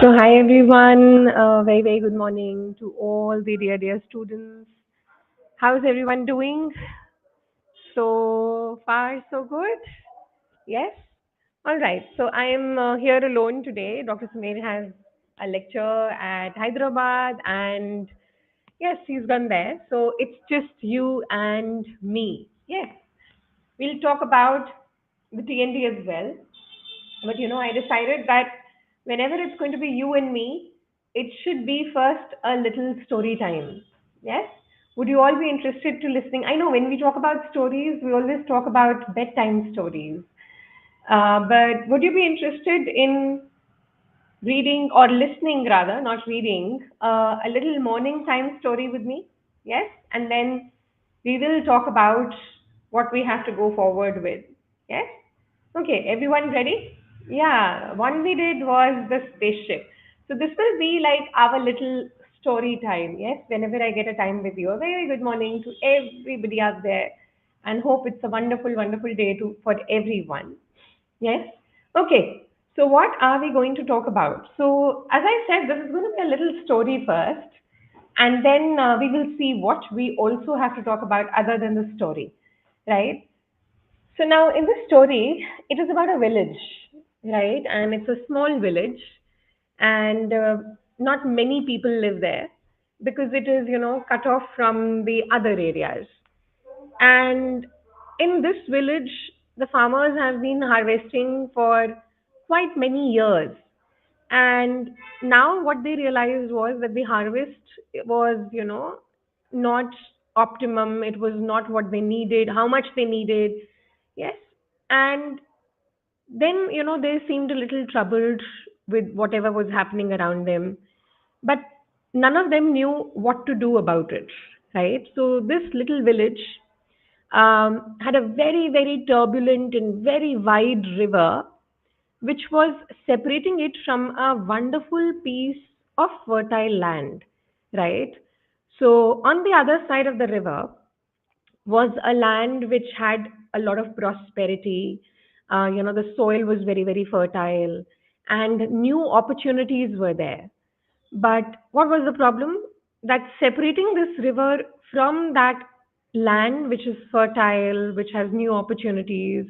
So, hi everyone. Very, very good morning to all the dear students. How's everyone doing? So far, so good? Yes? All right. So, I am here alone today. Dr. Sumer has a lecture at Hyderabad, and yes, he's gone there. So, it's just you and me. Yes. We'll talk about the TND as well. But I decided that whenever it's going to be you and me, it should be first a little story time. Yes? Would you all be interested to listening? I know when we talk about stories, we always talk about bedtime stories. But would you be interested in reading or listening rather, not reading, a little morning time story with me? Yes? And then we will talk about what we have to go forward with. Yes? Okay, everyone ready? Yeah, one we did was the spaceship. So this will be like our little story time. Yes, whenever I get a time with you. A very good morning to everybody out there, and hope it's a wonderful, wonderful day for everyone. Yes. Okay. So what are we going to talk about? So as I said, this is going to be a little story first, and then we will see what we also have to talk about other than the story, right? So now in the story, it is about a village, right? And it's a small village, and not many people live there because it is, cut off from the other areas. And in this village, the farmers have been harvesting for quite many years. And now what they realized was that the harvest was, not optimum. It was not what they needed, how much they needed. Yes. And then, they seemed a little troubled with whatever was happening around them. But none of them knew what to do about it, right? So this little village had a very, very turbulent and very wide river, which was separating it from a wonderful piece of fertile land, right? So on the other side of the river was a land which had a lot of prosperity. The soil was very, very fertile, and new opportunities were there. But what was the problem? That separating this river from that land which is fertile, which has new opportunities,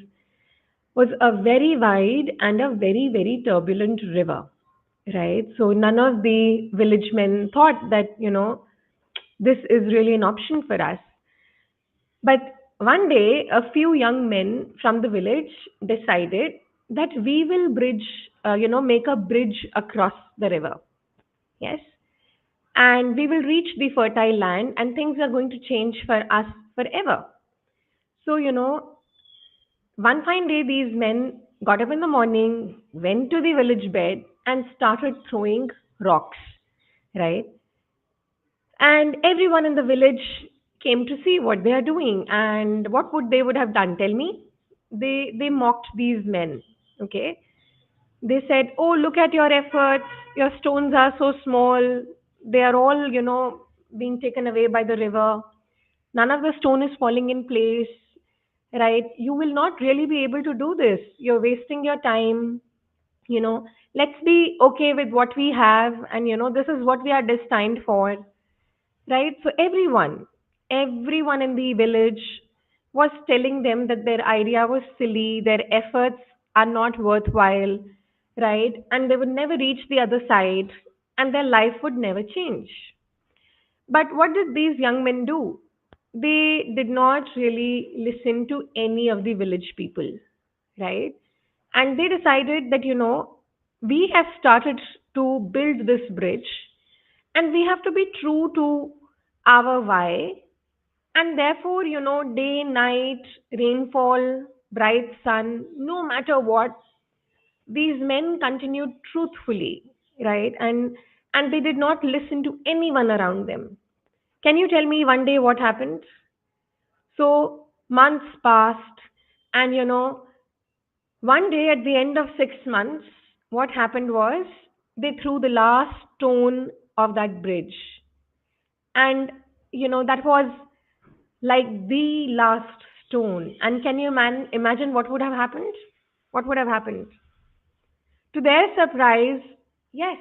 was a very wide and a very, very turbulent river, right? So none of the village men thought that, this is really an option for us. But one day, a few young men from the village decided that we will make a bridge across the river. Yes. And we will reach the fertile land, and things are going to change for us forever. So, one fine day, these men got up in the morning, went to the village bed, and started throwing rocks, right? And everyone in the village came to see what they are doing. And what would they would have done? Tell me. They mocked these men. Okay. They said, "Oh, look at your efforts. Your stones are so small. They are all, being taken away by the river. None of the stone is falling in place, right? You will not really be able to do this. You're wasting your time. You know, let's be okay with what we have, and this is what we are destined for, right?" So everyone in the village was telling them that their idea was silly, their efforts are not worthwhile, right? And they would never reach the other side, and their life would never change. But what did these young men do? They did not really listen to any of the village people, right? And they decided that, we have started to build this bridge, and we have to be true to our why. And therefore, day, night, rainfall, bright sun, no matter what, these men continued truthfully, right? And they did not listen to anyone around them. Can you tell me one day what happened? So months passed, and one day at the end of 6 months, what happened was they threw the last stone of that bridge. And that was like the last stone. And can you imagine what would have happened? What would have happened? To their surprise, yes.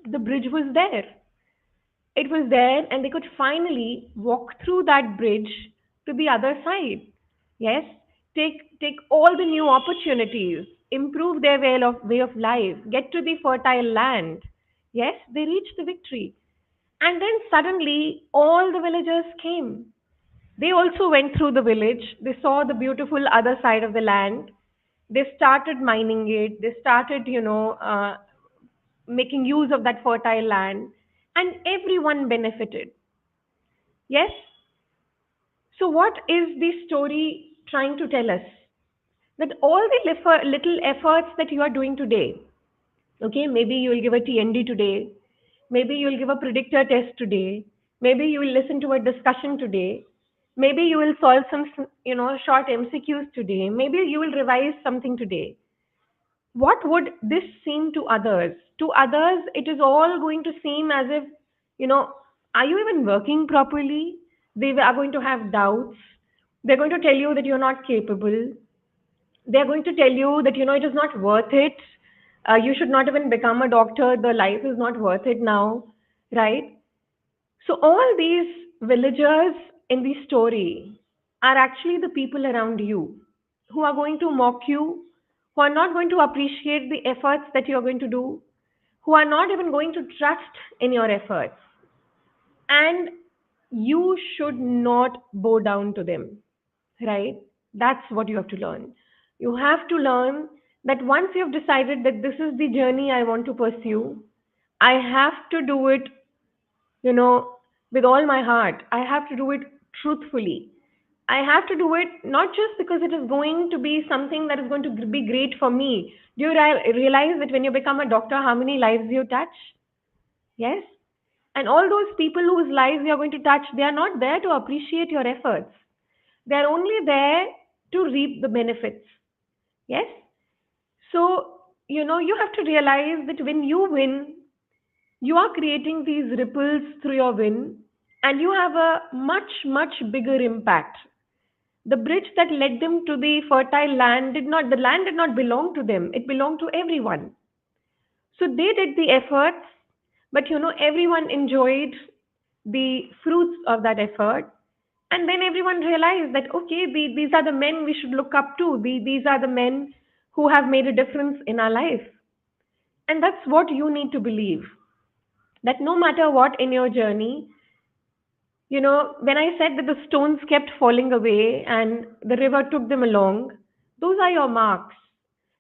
The bridge was there. It was there, and they could finally walk through that bridge to the other side. Yes, take all the new opportunities, improve their way of life, get to the fertile land. Yes, they reached the victory. And then suddenly all the villagers came. They also went through the village. They saw the beautiful other side of the land. They started mining it. They started, making use of that fertile land, and everyone benefited. Yes. So, what is the story trying to tell us? That all the little efforts that you are doing today, okay, maybe you will give a TND today, maybe you will give a predictor test today, maybe you will listen to a discussion today, maybe you will solve some, short MCQs today, maybe you will revise something today. What would this seem to others? To others, it is all going to seem as if, you know, are you even working properly? They are going to have doubts. They're going to tell you that you're not capable. They're going to tell you that, it is not worth it. You should not even become a doctor. The life is not worth it now, right? So, all these villagers in the story are actually the people around you who are going to mock you, who are not going to appreciate the efforts that you're going to do, who are not even going to trust in your efforts. And you should not bow down to them, right? That's what you have to learn. You have to learn that once you've decided that this is the journey I want to pursue, I have to do it, you know, with all my heart. I have to do it truthfully. I have to do it not just because it is going to be something that is going to be great for me. Do you realize that when you become a doctor, how many lives you touch? Yes? And all those people whose lives you are going to touch, they are not there to appreciate your efforts. They are only there to reap the benefits. Yes? So, you have to realize that when you win, you are creating these ripples through your win, and you have a much, much bigger impact. The bridge that led them to the fertile land the land did not belong to them, it belonged to everyone. So they did the efforts, but everyone enjoyed the fruits of that effort. And then everyone realized that, okay, these are the men we should look up to. These are the men who have made a difference in our life. And that's what you need to believe, that no matter what in your journey, when I said that the stones kept falling away and the river took them along, those are your marks.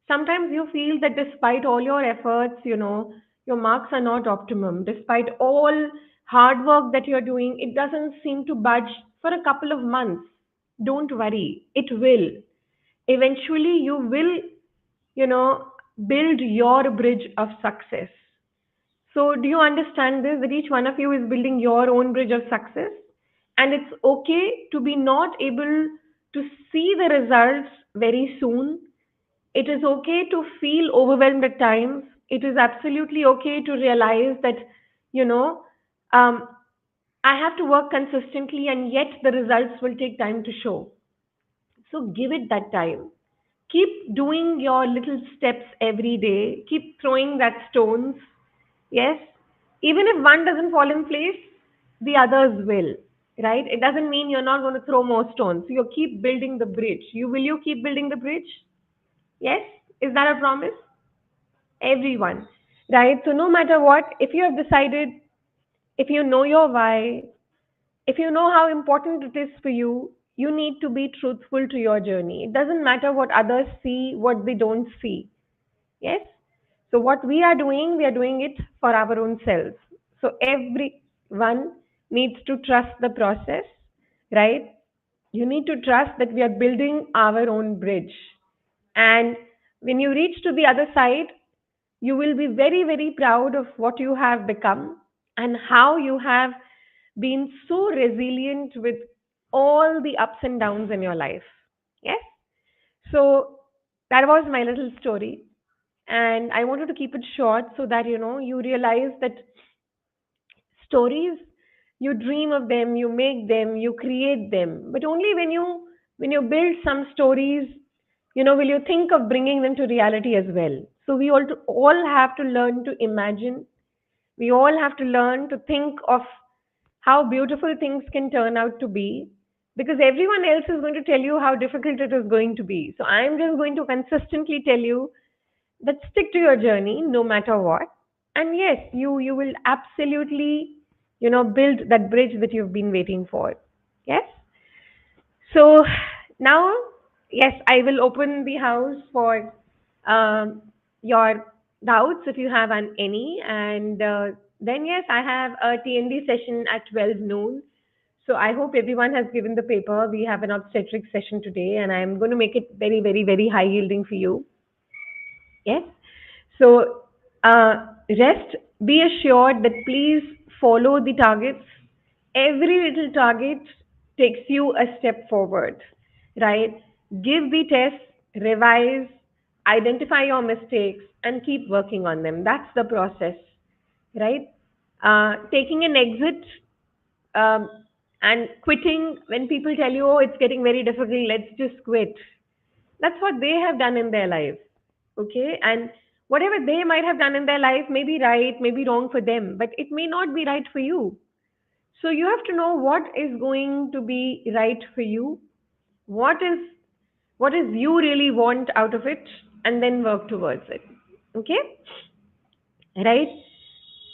Sometimes you feel that despite all your efforts, your marks are not optimum. Despite all hard work that you're doing, it doesn't seem to budge for a couple of months. Don't worry, it will. Eventually, you will, you know, build your bridge of success. So, do you understand this? That each one of you is building your own bridge of success, and it's okay to be not able to see the results very soon. It is okay to feel overwhelmed at times. It is absolutely okay to realize that, you know, um, I have to work consistently, and yet the results will take time to show. So, give it that time. Keep doing your little steps every day. Keep throwing that stones. Yes. Even if one doesn't fall in place, the others will. Right? It doesn't mean you're not going to throw more stones. You keep building the bridge. You keep building the bridge? Yes? Is that a promise? Everyone. Right? So no matter what, if you have decided, if you know your why, if you know how important it is for you, you need to be truthful to your journey. It doesn't matter what others see, what they don't see. Yes? So what we are doing it for our own selves. So everyone needs to trust the process, right? You need to trust that we are building our own bridge. And when you reach to the other side, you will be very, very proud of what you have become and how you have been so resilient with all the ups and downs in your life. Yes? So that was my little story. And I wanted to keep it short so that you realize that stories, you dream of them, you make them, you create them, but only when you build some stories, will you think of bringing them to reality as well. So we all have to learn to imagine. We all have to learn to think of how beautiful things can turn out to be, because everyone else is going to tell you how difficult it is going to be. So I'm just going to consistently tell you that stick to your journey no matter what. And yes, you will absolutely, build that bridge that you've been waiting for. Yes. So now, yes, I will open the house for your doubts if you have any. And then, yes, I have a TND session at 12 noon. So I hope everyone has given the paper. We have an obstetric session today, and I'm going to make it very, very, very high yielding for you. Yes. So rest, be assured that please follow the targets. Every little target takes you a step forward, right? Give the tests, revise, identify your mistakes, and keep working on them. That's the process, right? Taking an exit um, and quitting when people tell you, oh, it's getting very difficult, let's just quit. That's what they have done in their life. Okay. And whatever they might have done in their life may be right, may be wrong for them, but it may not be right for you. So you have to know what is going to be right for you, what is you really want out of it, and then work towards it. Okay? Right?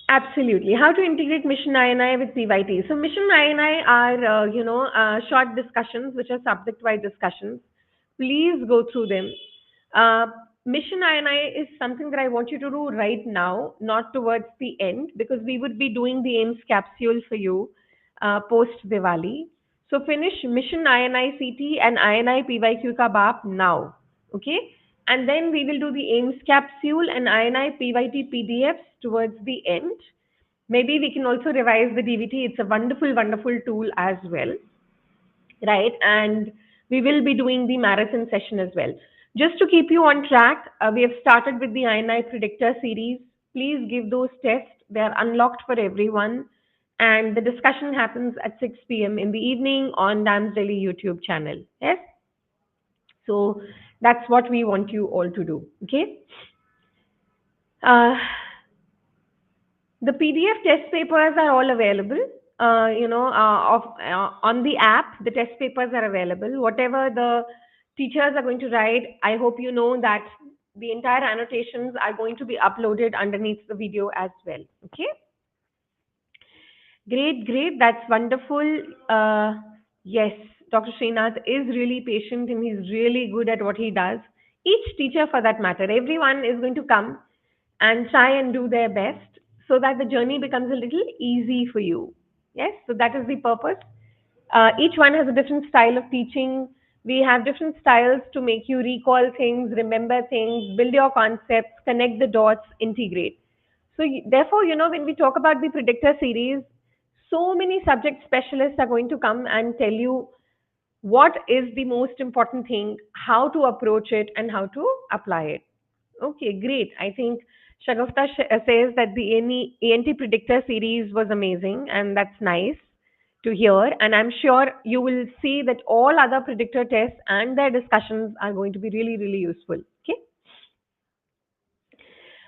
Absolutely. How to integrate Mission INI with PYT. So Mission INI are, short discussions, which are subject-wide discussions. Please go through them. Uh, Mission INI is something that I want you to do right now, not towards the end, because we would be doing the AIMS capsule for you post Diwali. So finish Mission INI CT and INI PYQ ka BAP now. Okay? And then we will do the AIMS capsule and INI PYT PDFs towards the end. Maybe we can also revise the DVT. It's a wonderful, wonderful tool as well, right? And we will be doing the marathon session as well. Just to keep you on track, we have started with the INI Predictor series. Please give those tests. They are unlocked for everyone. And the discussion happens at 6 p.m. in the evening on Dam's Daily YouTube channel. Yes? So that's what we want you all to do. Okay? Uh, the PDF test papers are all available. On the app, the test papers are available. Whatever the teachers are going to write, I hope you know that the entire annotations are going to be uploaded underneath the video as well. Okay? Great, great. That's wonderful. Yes, Dr. Srinath is really patient and he's really good at what he does. Each teacher, for that matter, everyone is going to come and try and do their best so that the journey becomes a little easy for you. Yes, so that is the purpose. Each one has a different style of teaching. We have different styles to make you recall things, remember things, build your concepts, connect the dots, integrate. So, therefore, when we talk about the predictor series, so many subject specialists are going to come and tell you what is the most important thing, how to approach it, and how to apply it. Okay, great. I think Shagufta says that the ENT predictor series was amazing, and that's nice to hear. And I'm sure you will see that all other predictor tests and their discussions are going to be really, really useful. Okay.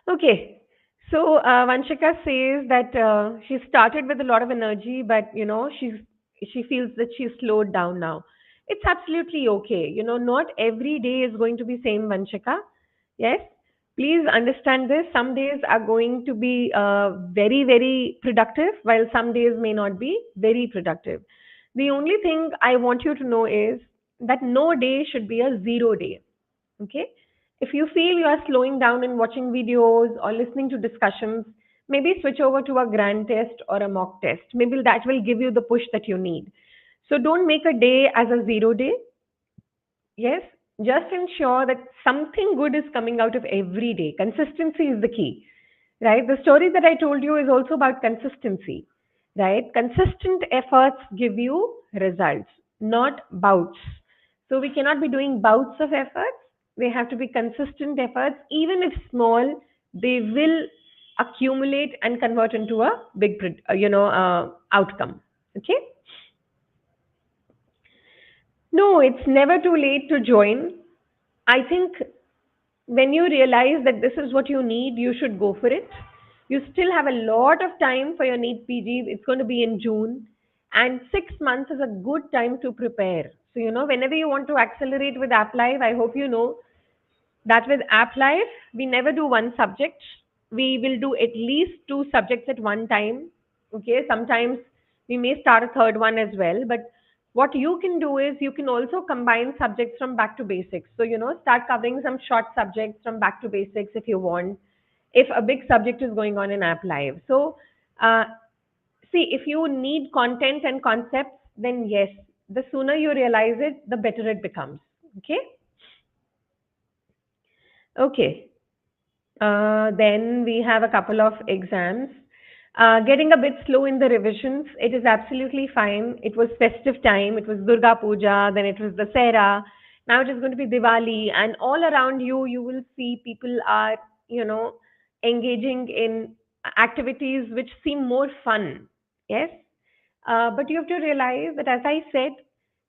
Okay. So Vanshika says that she started with a lot of energy, but she feels that she's slowed down now. It's absolutely okay. Not every day is going to be same, Vanshika. Yes. Please understand this. Some days are going to be very, very productive, while some days may not be very productive. The only thing I want you to know is that no day should be a zero day. Okay. If you feel you are slowing down in watching videos or listening to discussions, maybe switch over to a grand test or a mock test. Maybe that will give you the push that you need. So don't make a day as a zero day. Yes, just ensure that something good is coming out of every day. Consistency is the key, right? The story that I told you is also about consistency, right? Consistent efforts give you results, not bouts. So we cannot be doing bouts of efforts. They have to be consistent efforts, even if small. They will accumulate and convert into a big, outcome. Okay. No, it's never too late to join. I think when you realize that this is what you need, you should go for it. You still have a lot of time for your NEET PG. It's going to be in June, and 6 months is a good time to prepare. So, whenever you want to accelerate with App Live, I hope you know that with App Live, we never do one subject. We will do at least two subjects at one time. Okay, sometimes we may start a third one as well. But what you can do is you can also combine subjects from back to basics. So, start covering some short subjects from back to basics if you want, if a big subject is going on in App Live. So, uh, see, if you need content and concepts, then yes, the sooner you realize it, the better it becomes. Okay? Okay. Then we have a couple of exams. Getting a bit slow in the revisions. It is absolutely fine. It was festive time. It was Durga Puja. Then it was Dasera. Now it is going to be Diwali, and all around you, you will see people are, engaging in activities which seem more fun. Yes, but you have to realize that, as I said,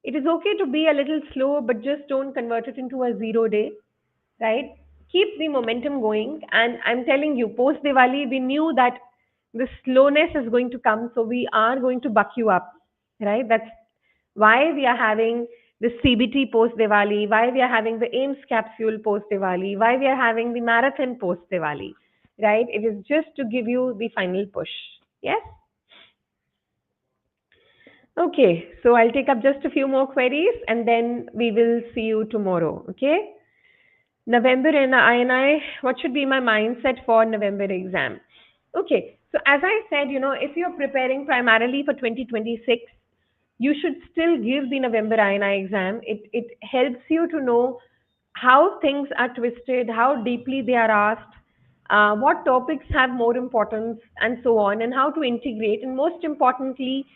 it is okay to be a little slow, but just don't convert it into a 0 day, right? Keep the momentum going. And I'm telling you, post Diwali, we knew that the slowness is going to come. So we are going to buck you up, right? That's why we are having the CBT post Diwali, why we are having the AIMS capsule post Diwali, why we are having the marathon post Diwali, right? It is just to give you the final push. Yes? Okay, so I'll take up just a few more queries and then we will see you tomorrow. Okay? November and INI, what should be my mindset for November exam? Okay, so as I said, if you're preparing primarily for 2026, you should still give the November INI exam. It helps you to know how things are twisted, how deeply they are asked, what topics have more importance, and so on, and how to integrate, and most importantly,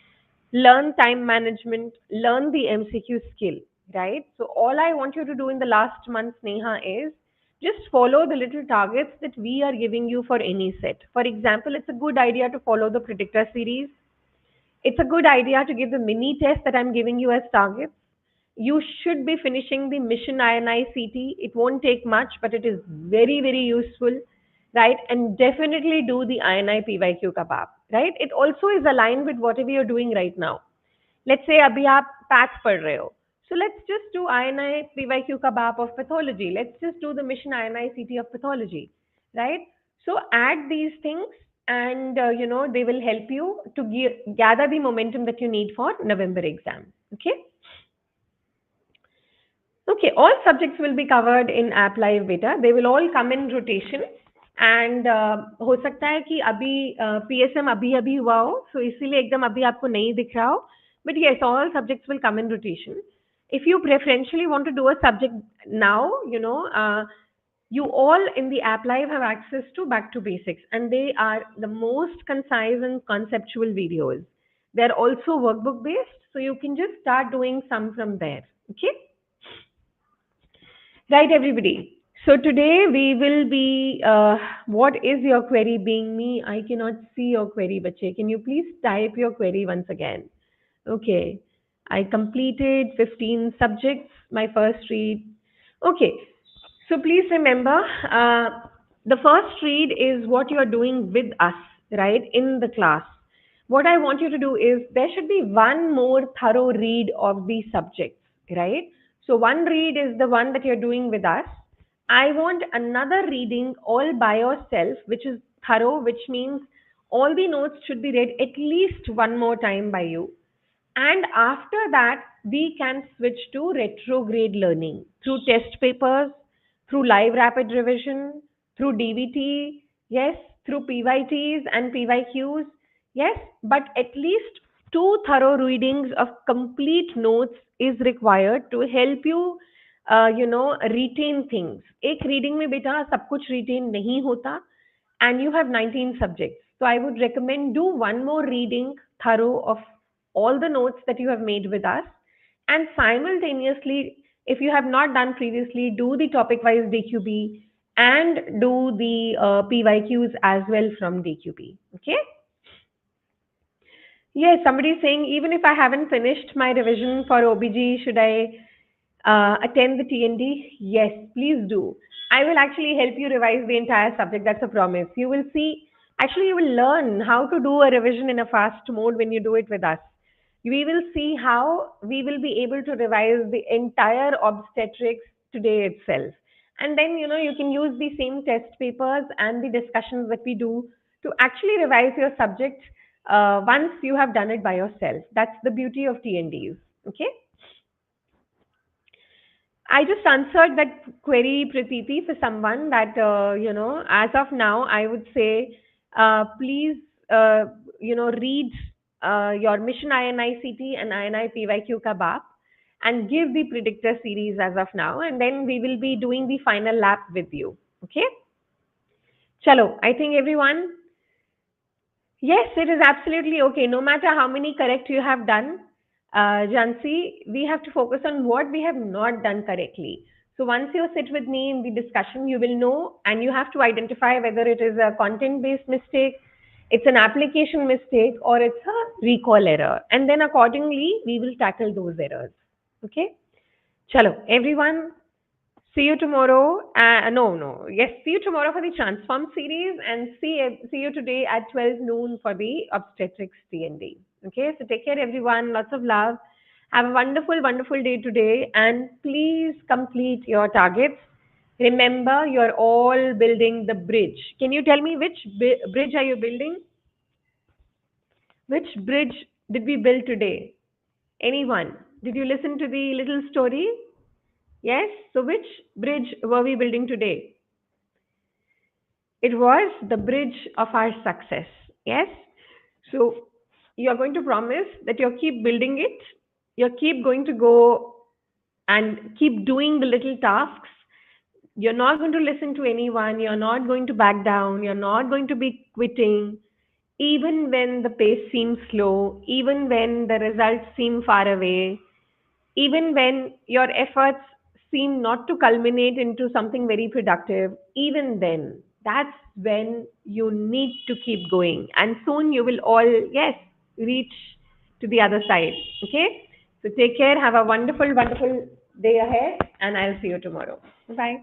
learn time management, learn the MCQ skill, right? So all I want you to do in the last month, Neha, is just follow the little targets that we are giving you for any set. For example, it's a good idea to follow the predictor series. It's a good idea to give the mini test that I'm giving you as targets. You should be finishing the Mission INI CT. It won't take much, but it is very, very useful, right? And definitely do the INI PYQ kebab, right? It also is aligned with whatever you're doing right now. Let's say अभी आप path पढ़ रहे हो. So let's just do INI PYQ kebab of pathology. Let's just do the Mission INI CT of pathology, right? So add these things and they will help you to gather the momentum that you need for November exam. Okay? Okay, all subjects will be covered in App Live beta. They will all come in rotation. And हो सकता है कि अभी PSM अभी अभी हुआ हो, so इसीलिए एकदम अभी आपको नहीं दिख रहा हो. But yes, all subjects will come in rotation. If you preferentially want to do a subject now, you all in the App Live have access to back to basics, and they are the most concise and conceptual videos. They're also workbook based, so you can just start doing some from there. Okay? Right, everybody. So today we will be, what is your query being me? I cannot see your query, Bache. Can you please type your query once again? Okay. I completed 15 subjects, my first read. Okay. So please remember, the first read is what you are doing with us, right, in the class. What I want you to do is there should be one more thorough read of the subjects, right? So one read is the one that you're doing with us. I want another reading all by yourself, which is thorough, which means all the notes should be read at least one more time by you. And after that, we can switch to retrograde learning through test papers, through live rapid revision, through DVT, yes, through PYTs and PYQs, yes, but at least two thorough readings of complete notes is required to help you, retain things. एक reading में बेटा सब कुछ retain नहीं होता, and you have 19 subjects. So I would recommend do one more reading thorough of all the notes that you have made with us, and simultaneously, if you have not done previously, do the topic wise DQB and do the PYQs as well from DQB. Okay? Yes, somebody is saying even if I haven't finished my revision for OBG, should I attend the TND? Yes, please do. I will actually help you revise the entire subject. That's a promise. You will see Actually, you will learn how to do a revision in a fast mode when you do it with us. We will see how we will be able to revise the entire obstetrics today itself. And then, you can use the same test papers and the discussions that we do to actually revise your subject once you have done it by yourself. That's the beauty of TNDs. Okay. I just answered that query, Pratiti, for someone that, as of now, I would say, please, read your Mission INICT and INI PYQ Kabab and give the predictor series as of now, and then we will be doing the final lap with you. Okay? Chalo, I think everyone. Yes, it is absolutely okay. No matter how many correct you have done, Jansi, we have to focus on what we have not done correctly. So once you sit with me in the discussion, you will know and you have to identify whether it is a content-based mistake, it's an application mistake, or it's a recall error. And then accordingly, we will tackle those errors. Okay? Chalo, everyone, see you tomorrow. No, no. Yes, see you tomorrow for the Transform series and see you today at 12 noon for the Obstetrics TND. Okay, so take care, everyone. Lots of love. Have a wonderful, wonderful day today. And please complete your targets. Remember, you're all building the bridge. Can you tell me which bridge are you building? Which bridge did we build today? Anyone? Did you listen to the little story? Yes. So which bridge were we building today? It was the bridge of our success. Yes. So you're going to promise that you'll keep building it. You'll keep going to go and keep doing the little tasks. You're not going to listen to anyone. You're not going to back down. You're not going to be quitting. Even when the pace seems slow, even when the results seem far away, even when your efforts seem not to culminate into something very productive, even then, that's when you need to keep going. And soon you will all, yes, reach to the other side. Okay? So take care. Have a wonderful, wonderful day ahead. And I'll see you tomorrow. Bye bye.